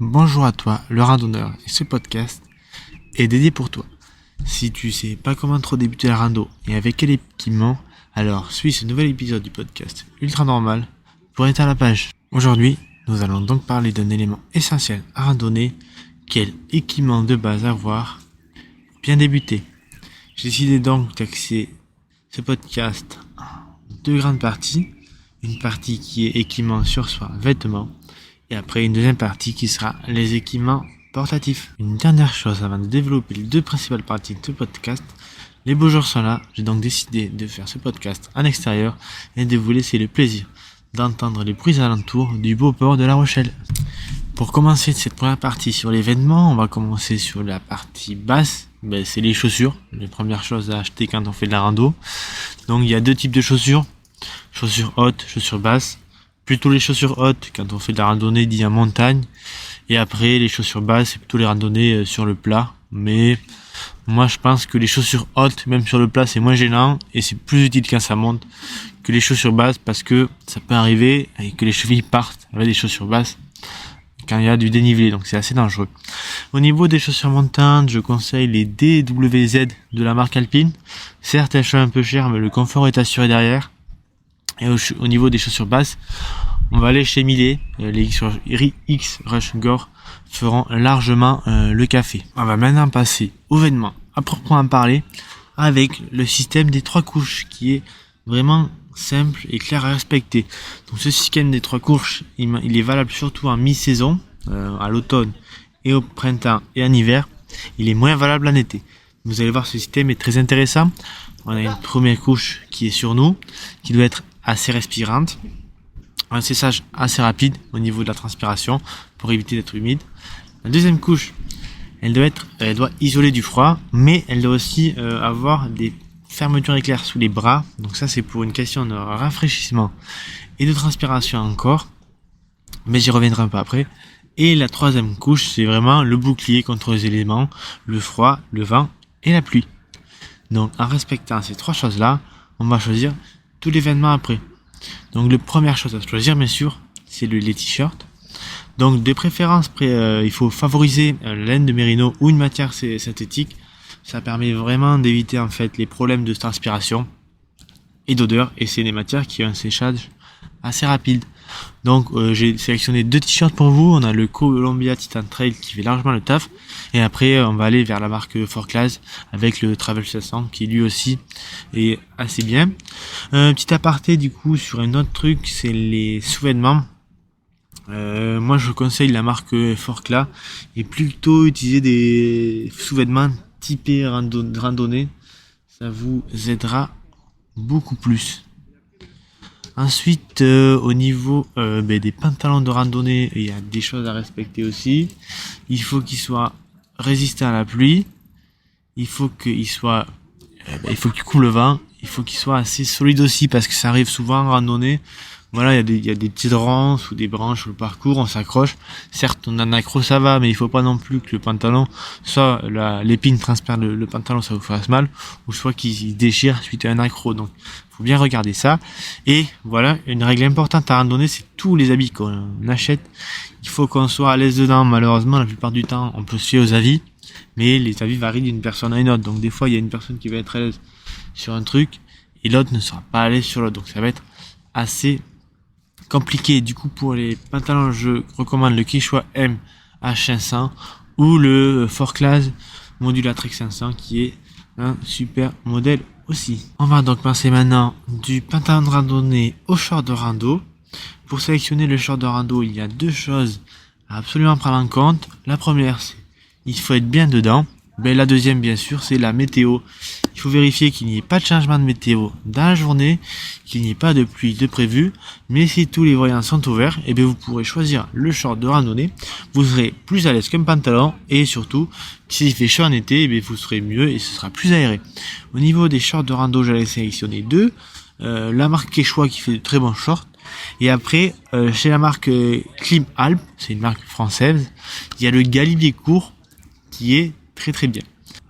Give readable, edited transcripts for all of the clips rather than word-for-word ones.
Bonjour à toi, le randonneur, et ce podcast est dédié pour toi. Si tu sais pas comment trop débuter la rando et avec quel équipement, alors suis ce nouvel épisode du podcast Ultra Normal pour être à la page. Aujourd'hui, nous allons donc parler d'un élément essentiel à randonner, quel équipement de base avoir pour bien débuter. J'ai décidé donc d'axer ce podcast en deux grandes parties. Une partie qui est équipement sur soi, vêtements, et après une deuxième partie qui sera les équipements portatifs. Une dernière chose avant de développer les deux principales parties de ce podcast, les beaux jours sont là, j'ai donc décidé de faire ce podcast en extérieur et de vous laisser le plaisir d'entendre les bruits alentours du beau port de La Rochelle. Pour commencer cette première partie sur les vêtements, on va commencer sur la partie basse, c'est les chaussures, les premières choses à acheter quand on fait de la rando. Donc il y a deux types de chaussures hautes, chaussures basses. Plutôt les chaussures hautes quand on fait de la randonnée dit en montagne, et après les chaussures basses c'est plutôt les randonnées sur le plat. Mais moi je pense que les chaussures hautes même sur le plat c'est moins gênant et c'est plus utile quand ça monte que les chaussures basses, parce que ça peut arriver que les chevilles partent avec des chaussures basses quand il y a du dénivelé, donc c'est assez dangereux. Au niveau des chaussures montantes, je conseille les DWZ de la marque Alpine. Certes elles sont un peu chères mais le confort est assuré derrière. Et au niveau des chaussures basses, on va aller chez Millet. Les X Rush Gore feront largement le café. On va maintenant passer aux vêtements à proprement parler, avec le système des 3 couches qui est vraiment simple et clair à respecter. Donc ce système des 3 couches, il est valable surtout en mi-saison, à l'automne et au printemps et en hiver. Il est moins valable en été. Vous allez voir, ce système est très intéressant. On a une première couche qui est sur nous, qui doit être assez respirante, un séchage assez rapide au niveau de la transpiration pour éviter d'être humide. La deuxième couche, elle doit isoler du froid, mais elle doit aussi avoir des fermetures éclairs sous les bras. Donc ça c'est pour une question de rafraîchissement et de transpiration encore, mais j'y reviendrai un peu après. Et la troisième couche, c'est vraiment le bouclier contre les éléments, le froid, le vent et la pluie. Donc en respectant ces 3 choses là, on va choisir tous les vêtements après. Donc la première chose à choisir bien sûr, c'est les t-shirts. Donc de préférence il faut favoriser la laine de mérino ou une matière synthétique. Ça permet vraiment d'éviter en fait les problèmes de transpiration et d'odeur, et c'est des matières qui ont un séchage assez rapide. Donc j'ai sélectionné 2 t-shirts pour vous. On a le Columbia Titan Trail qui fait largement le taf, et après on va aller vers la marque Forclaz avec le Travel 500 qui lui aussi est assez bien. Petit aparté du coup sur un autre truc, c'est les sous-vêtements. Moi je conseille la marque Forclaz et plutôt utiliser des sous-vêtements typés randonnée, ça vous aidera beaucoup plus. Ensuite, au niveau des pantalons de randonnée, il y a des choses à respecter aussi. Il faut qu'ils soient résistants à la pluie. Il faut qu'il couvre le vent. Il faut qu'ils soient assez solides aussi, parce que ça arrive souvent en randonnée. Voilà, il y a des petites ronces ou des branches sur le parcours, on s'accroche. Certes, on en accroche, ça va, mais il faut pas non plus que le pantalon, soit l'épine transperce le pantalon, ça vous fasse mal, ou soit qu'il déchire suite à un accro. Donc, faut bien regarder ça. Et voilà, une règle importante à randonnée, c'est tous les habits qu'on achète. Il faut qu'on soit à l'aise dedans. Malheureusement, la plupart du temps, on peut se fier aux avis, mais les avis varient d'une personne à une autre. Donc, des fois, il y a une personne qui va être à l'aise sur un truc, et l'autre ne sera pas à l'aise sur l'autre. Donc, ça va être assez compliqué. Du coup, pour les pantalons, je recommande le Quechua M H500 ou le Forclaz Modula Trek 500 qui est un super modèle aussi. On va donc passer maintenant du pantalon de randonnée au short de rando. Pour sélectionner le short de rando, il y a 2 choses à absolument prendre en compte. La première, c'est il faut être bien dedans. La deuxième, bien sûr, c'est la météo. Il faut vérifier qu'il n'y ait pas de changement de météo dans la journée, qu'il n'y ait pas de pluie de prévu. Mais si tous les voyants sont ouverts, vous pourrez choisir le short de randonnée. Vous serez plus à l'aise qu'un pantalon, et surtout, s'il fait chaud en été, vous serez mieux et ce sera plus aéré. Au niveau des shorts de rando, j'allais sélectionner 2. La marque Quechua qui fait de très bons shorts. Et après, chez la marque Klim Alp, c'est une marque française, il y a le Galibier court qui est très très bien.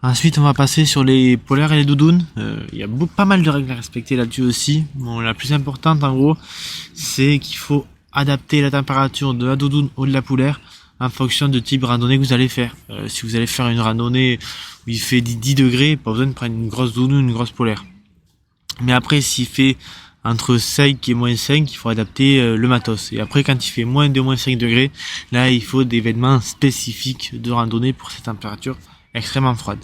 Ensuite, on va passer sur les polaires et les doudounes. Il y a pas mal de règles à respecter là-dessus aussi. Bon, la plus importante en gros, c'est qu'il faut adapter la température de la doudoune ou de la polaire en fonction de type randonnée que vous allez faire. Si vous allez faire une randonnée où il fait 10 degrés, pas besoin de prendre une grosse doudoune, une grosse polaire. Mais après, s'il fait entre 5 et moins 5, il faut adapter le matos. Et après, quand il fait moins de moins 5 degrés, là, il faut des vêtements spécifiques de randonnée pour cette température extrêmement froide.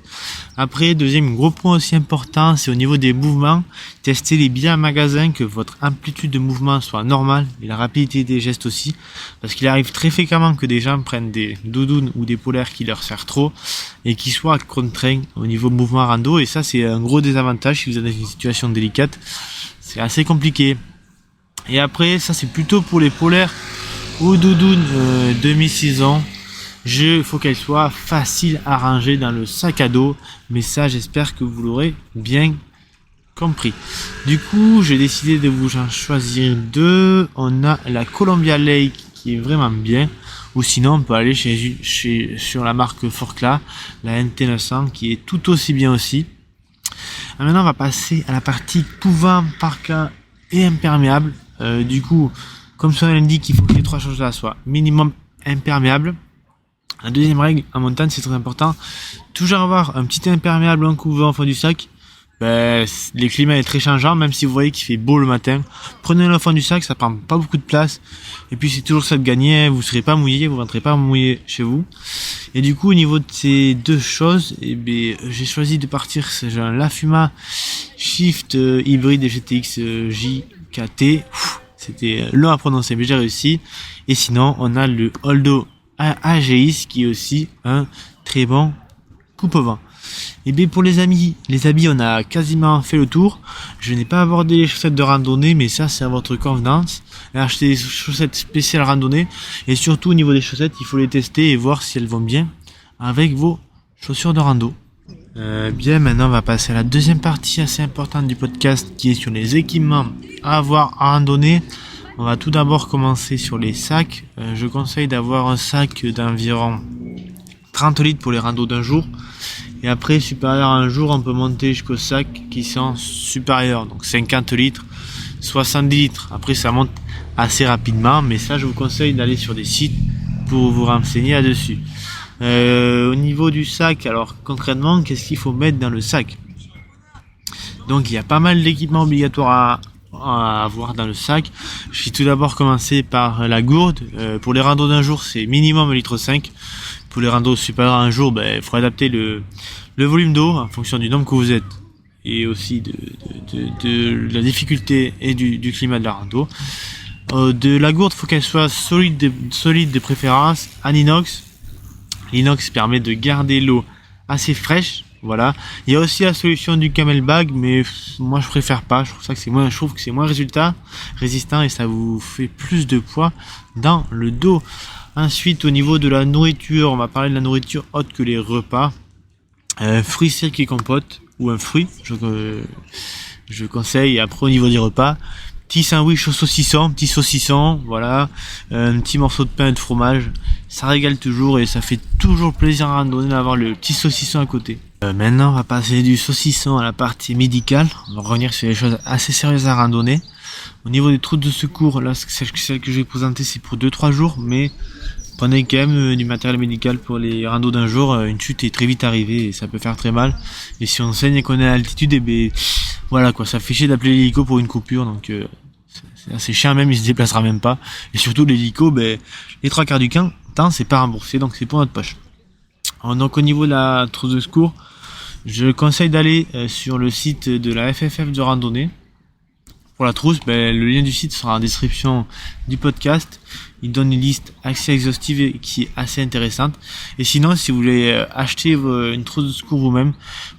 Après, deuxième gros point aussi important, c'est au niveau des mouvements. Testez-les bien en magasin, que votre amplitude de mouvement soit normale et la rapidité des gestes aussi. Parce qu'il arrive très fréquemment que des gens prennent des doudounes ou des polaires qui leur servent trop et qui soient contraints au niveau mouvement rando. Et ça, c'est un gros désavantage si vous êtes dans une situation délicate. C'est assez compliqué. Et après, ça c'est plutôt pour les polaires ou doudounes demi-saison. Il faut qu'elles soient faciles à ranger dans le sac à dos. Mais ça, j'espère que vous l'aurez bien compris. Du coup, j'ai décidé de vous en choisir deux. On a la Columbia Lake qui est vraiment bien. Ou sinon, on peut aller sur la marque Forclaz, la NT900 qui est tout aussi bien aussi. Maintenant, on va passer à la partie couvent, parka et imperméable. Du coup, comme son nom l'indique, il faut que les trois choses-là soient minimum imperméables. La deuxième règle en montagne, c'est très important. Toujours avoir un petit imperméable en couvent au fond du sac. Les climats est très changeant, même si vous voyez qu'il fait beau le matin. Prenez-le au fond du sac, ça prend pas beaucoup de place. Et puis c'est toujours ça de gagner, vous serez pas mouillé, vous rentrez pas mouillé chez vous. Et du coup, au niveau de ces deux choses, j'ai choisi de partir sur un Lafuma Shift hybride GTX JKT. C'était long à prononcer, mais j'ai réussi. Et sinon, on a le Holdo AGX qui est aussi un très bon coupe-vent. Et bien pour les habits, on a quasiment fait le tour. Je n'ai pas abordé les chaussettes de randonnée, mais ça c'est à votre convenance. Acheter des chaussettes spéciales randonnée. Et surtout au niveau des chaussettes, il faut les tester et voir si elles vont bien avec vos chaussures de rando. Maintenant on va passer à la deuxième partie assez importante du podcast qui est sur les équipements à avoir en randonnée. On va tout d'abord commencer sur les sacs. Je conseille d'avoir un sac d'environ 30 litres pour les randos d'un jour. Et après, supérieur à un jour, on peut monter jusqu'aux sacs qui sont supérieurs. Donc 50 litres, 70 litres. Après, ça monte assez rapidement. Mais ça, je vous conseille d'aller sur des sites pour vous renseigner là-dessus. Au niveau du sac, alors concrètement, qu'est-ce qu'il faut mettre dans le sac? Donc, il y a pas mal d'équipements obligatoires à avoir dans le sac. Je vais tout d'abord commencer par la gourde. Pour les randos d'un jour, c'est minimum 1,5 litre. Pour les randos supérieurs à un jour, il faut adapter le volume d'eau en fonction du nombre que vous êtes et aussi de la difficulté et du climat de la rando. De la gourde, il faut qu'elle soit solide de préférence, en inox. L'inox permet de garder l'eau assez fraîche. Voilà. Il y a aussi la solution du camelback, mais moi je préfère pas. Je trouve que c'est moins résistant et ça vous fait plus de poids dans le dos. Ensuite, au niveau de la nourriture, on va parler de la nourriture autre que les repas. Fruits secs et compote, ou un fruit, je conseille. Après, au niveau des repas, petit sandwich au saucisson, voilà, un petit morceau de pain et de fromage. Ça régale toujours et ça fait toujours plaisir à randonner d'avoir le petit saucisson à côté. Maintenant, on va passer du saucisson à la partie médicale. On va revenir sur les choses assez sérieuses à randonner. Au niveau des trousses de secours, là, celle que je vais présenter, c'est pour 2-3 jours, mais prenez quand même du matériel médical pour les randos d'un jour. Une chute est très vite arrivée et ça peut faire très mal. Et si on saigne et qu'on est à l'altitude, voilà quoi, ça fait chier d'appeler l'hélico pour une coupure, donc c'est assez chiant même, il se déplacera même pas. Et surtout l'hélico, les 3/4 du temps, c'est pas remboursé, donc c'est pour notre poche. Donc au niveau de la trousse de secours, je conseille d'aller sur le site de la FFF de randonnée. Pour la trousse, le lien du site sera en description du podcast. Il donne une liste assez exhaustive et qui est assez intéressante. Et sinon, si vous voulez acheter une trousse de secours vous-même,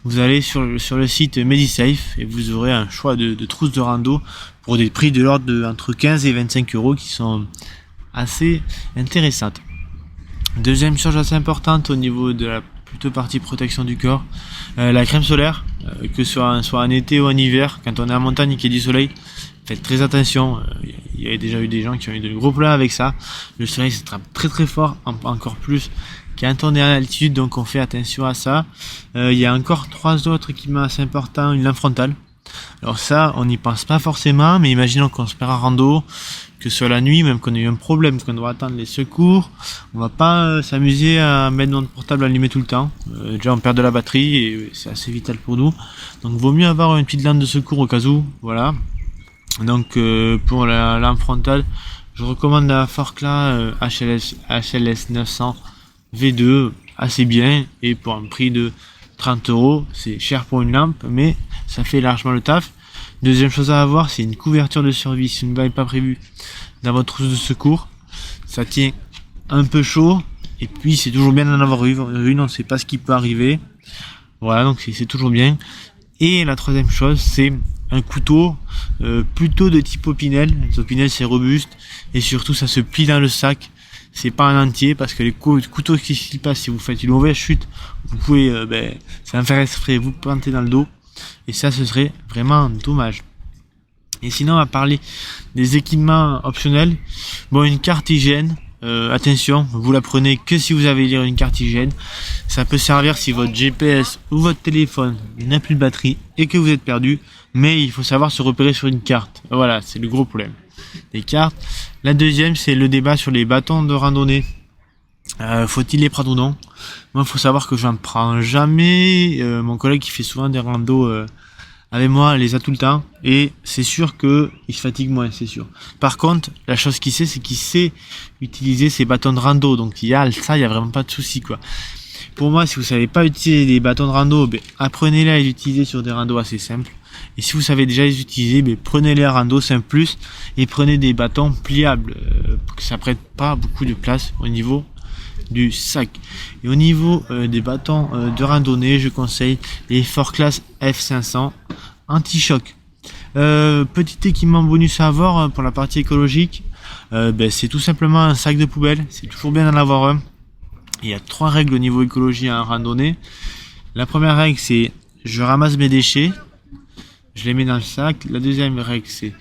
vous allez sur le site Medisafe et vous aurez un choix de trousses de rando pour des prix de l'ordre de entre 15 et 25 euros qui sont assez intéressantes. Deuxième chose assez importante au niveau de la plutôt partie protection du corps, la crème solaire, que ce soit en été ou en hiver, quand on est en montagne et qu'il y a du soleil, faites très attention. Il y a déjà eu des gens qui ont eu de gros plats avec ça. Le soleil se trappe très très fort, encore plus quand on est à l'altitude, donc on fait attention à ça. Il y a encore 3 autres équipements assez importants. Une lampe frontale, Alors ça, on n'y pense pas forcément, mais imaginons qu'on se perd en rando, que ce soit la nuit, même qu'on ait eu un problème, qu'on doit attendre les secours, on va pas s'amuser à mettre notre portable allumé tout le temps. Déjà on perd de la batterie et c'est assez vital pour nous. Donc vaut mieux avoir une petite lampe de secours au cas où, voilà. Donc pour la lampe frontale, je recommande la Forkla HLS 900 V2, assez bien, et pour un prix de 30€, c'est cher pour une lampe, mais ça fait largement le taf. Deuxième chose à avoir, c'est une couverture de survie si vous n'avez pas prévu dans votre trousse de secours. Ça tient un peu chaud, et puis c'est toujours bien d'en avoir une, on ne sait pas ce qui peut arriver. Voilà, donc c'est toujours bien. Et la troisième chose, c'est un couteau, plutôt de type Opinel. Opinel, c'est robuste, et surtout ça se plie dans le sac. C'est pas un entier, parce que les couteaux qui s'y passent, si vous faites une mauvaise chute, vous pouvez, sans faire exprès, vous planter dans le dos. Et ça, ce serait vraiment dommage. Et sinon, on va parler des équipements optionnels. Bon, une carte hygiène. Attention, vous la prenez que si vous avez une carte hygiène. Ça peut servir si votre GPS ou votre téléphone n'a plus de batterie et que vous êtes perdu. Mais il faut savoir se repérer sur une carte. Voilà, c'est le gros problème des cartes. La deuxième, c'est le débat sur les bâtons de randonnée. Faut-il les prendre ou non? Moi, il faut savoir que j'en prends jamais. Mon collègue qui fait souvent des randos avec moi les a tout le temps, et c'est sûr que il se fatigue moins, c'est sûr. Par contre, la chose qu'il sait, c'est qu'il sait utiliser ses bâtons de rando, donc il y a vraiment pas de souci, quoi. Pour moi, si vous savez pas utiliser les bâtons de rando, apprenez-les à les utiliser sur des randos assez simples. Et si vous savez déjà les utiliser, prenez-les à rando simple plus, et prenez des bâtons pliables, pour que ça prenne pas beaucoup de place au niveau du sac. Et au niveau des bâtons de randonnée, je conseille les Forkla F500 anti-choc. Petit équipement bonus à avoir pour la partie écologique, c'est tout simplement un sac de poubelle. C'est toujours bien d'en avoir un. Il y a 3 règles au niveau écologie à randonnée. La première règle, c'est je ramasse mes déchets, je les mets dans le sac. La deuxième règle, c'est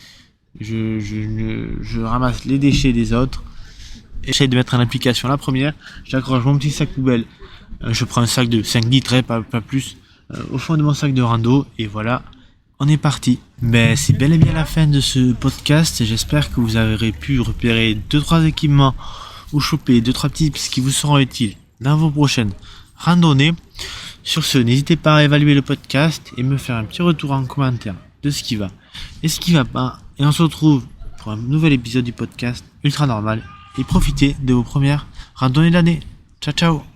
je ramasse les déchets des autres. J'essaie de mettre en application la première, j'accroche mon petit sac poubelle, je prends un sac de 5 litres, pas plus, au fond de mon sac de rando, et voilà, on est parti. C'est bel et bien la fin de ce podcast, j'espère que vous aurez pu repérer 2-3 équipements ou choper 2-3 tips qui vous seront utiles dans vos prochaines randonnées. Sur ce, n'hésitez pas à évaluer le podcast et me faire un petit retour en commentaire de ce qui va et ce qui va pas, et on se retrouve pour un nouvel épisode du podcast Ultra Normal. Et profitez de vos premières randonnées de l'année. Ciao ciao.